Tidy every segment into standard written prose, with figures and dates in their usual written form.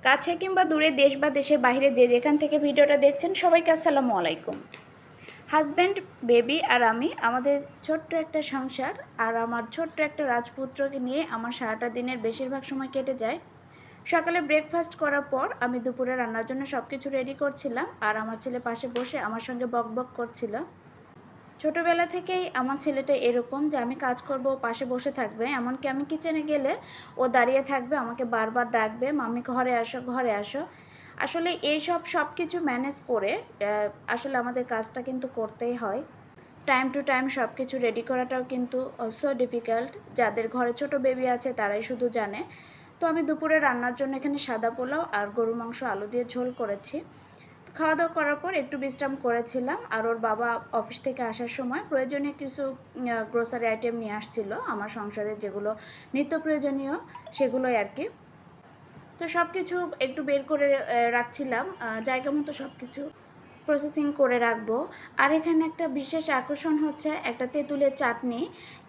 কাছে কিংবা দূরে, দেশ বা দেশের বাইরে যে যেখান থেকে ভিডিওটা দেখছেন সবাইকে আসসালামু আলাইকুম। হাজব্যান্ড, বেবি আর আমি, আমাদের ছোট্ট একটা সংসার আর আমার ছোট্ট একটা রাজপুত্রকে নিয়ে আমার সারাটা দিনের বেশিরভাগ সময় কেটে যায়। সকালে ব্রেকফাস্ট করার পর আমি দুপুরে রান্নার জন্য সব কিছু রেডি করছিলাম আর আমার ছেলে পাশে বসে আমার সঙ্গে বকবক করছিল। ছোটোবেলা থেকেই আমার ছেলেটা এরকম যে আমি কাজ করব, পাশে বসে থাকবে। এমনকি আমি কিচেনে গেলে ও দাঁড়িয়ে থাকবে, আমাকে বারবার ডাকবে, মাম্মি ঘরে আসো, ঘরে আসো। আসলে সব কিছু ম্যানেজ করে আসলে আমাদের কাজটা কিন্তু করতেই হয়। টাইম টু টাইম সব কিছু রেডি করাটাও কিন্তু সো ডিফিকাল্ট। যাদের ঘরে ছোট বেবি আছে তারাই শুধু জানে। তো আমি দুপুরে রান্নার জন্য এখানে সাদা পোলাও আর গরু মাংস আলু দিয়ে ঝোল করেছি। খাওয়া দাওয়া করার পর একটু বিশ্রাম করেছিলাম আর ওর বাবা অফিস থেকে আসার সময় প্রয়োজনীয় কিছু গ্রোসারি আইটেম নিয়ে আসছিল আমার সংসারে, যেগুলো নিত্য প্রয়োজনীয় সেগুলোই আর কি। তো সব কিছু একটু বের করে রাখছিলাম, জায়গা মতো সব কিছু প্রসেসিং করে রাখবো। আর এখানে একটা বিশেষ আকর্ষণ হচ্ছে একটা তেঁতুলের চাটনি।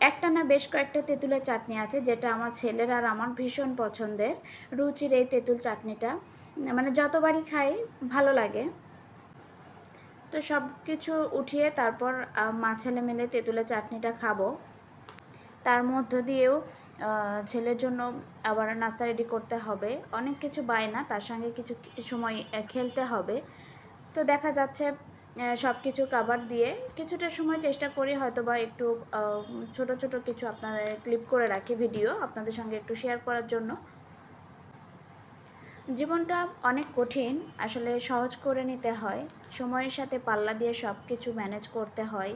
একটা না, বেশ কয়েকটা তেঁতুলের চাটনি আছে, যেটা আমার ছেলের আর আমার ভীষণ পছন্দের রুচির এই তেঁতুল চাটনিটা। মানে যতবারই খাই ভালো লাগে। তো সব কিছু উঠিয়ে তারপর মা ছেলে মিলে তেঁতুলের চাটনিটা খাবো। তার মধ্য দিয়েও ছেলের জন্য আবার নাস্তা রেডি করতে হবে, অনেক কিছু বায়না, তার সঙ্গে কিছু সময় খেলতে হবে। তো দেখা যাচ্ছে সব কিছু কাভার দিয়ে কিছুটা সময় চেষ্টা করি হয়তো বা একটু ছোট ছোট কিছু আপনাদের ক্লিপ করে রাখি, ভিডিও আপনাদের সঙ্গে একটু শেয়ার করার জন্য। জীবনটা অনেক কঠিন, আসলে সহজ করে নিতে হয়, সময়ের সাথে পাল্লা দিয়ে সব কিছু ম্যানেজ করতে হয়।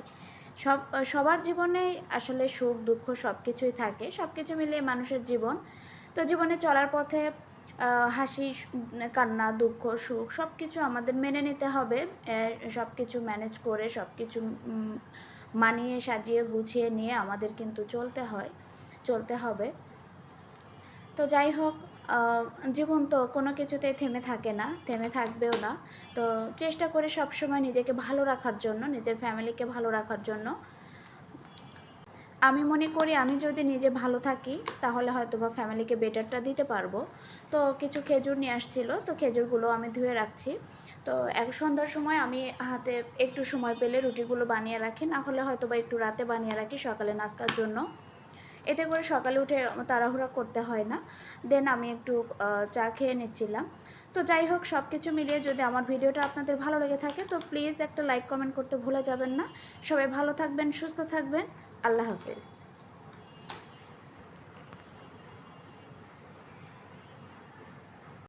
সবার জীবনেই আসলে সুখ দুঃখ সব কিছুই থাকে, সব কিছু মিলিয়ে মানুষের জীবন। তো জীবনে চলার পথে হাসি, কান্না, দুঃখ, সুখ সব কিছু আমাদের মেনে নিতে হবে। সব কিছু ম্যানেজ করে সব কিছু মানিয়ে সাজিয়ে গুছিয়ে নিয়ে আমাদের কিন্তু চলতে হবে। তো যাই হোক, জীবন তো কোনো কিছুতেই থেমে থাকে না, থেমে থাকবেও না। তো চেষ্টা করে সবসময় নিজেকে ভালো রাখার জন্য, নিজের ফ্যামিলিকে ভালো রাখার জন্য। আমি মনে করি আমি যদি নিজে ভালো থাকি তাহলে হয়তো বা ফ্যামিলিকে বেটারটা দিতে পারবো। তো কিছু খেজুর নিয়ে আসছিল, তো খেজুরগুলো আমি ধুয়ে রাখছি। তো সন্ধ্যার সময় আমি হাতে একটু সময় পেলে রুটিগুলো বানিয়ে রাখি, না হলে হয়তো বা একটু রাতে বানিয়ে রাখি সকালে নাস্তার জন্য। এতে করে সকালে উঠে তাড়াহুড়া করতে হয় না। দেন আমি একটু চা খেয়ে নিচ্ছিলাম। তো যাই হোক, সব কিছু মিলিয়ে যদি আমার ভিডিওটা আপনাদের ভালো লেগে থাকে তো প্লিজ একটা লাইক কমেন্ট করতে ভুলে যাবেন না। সবাই ভালো থাকবেন, সুস্থ থাকবেন। আল্লাহ হাফেজ।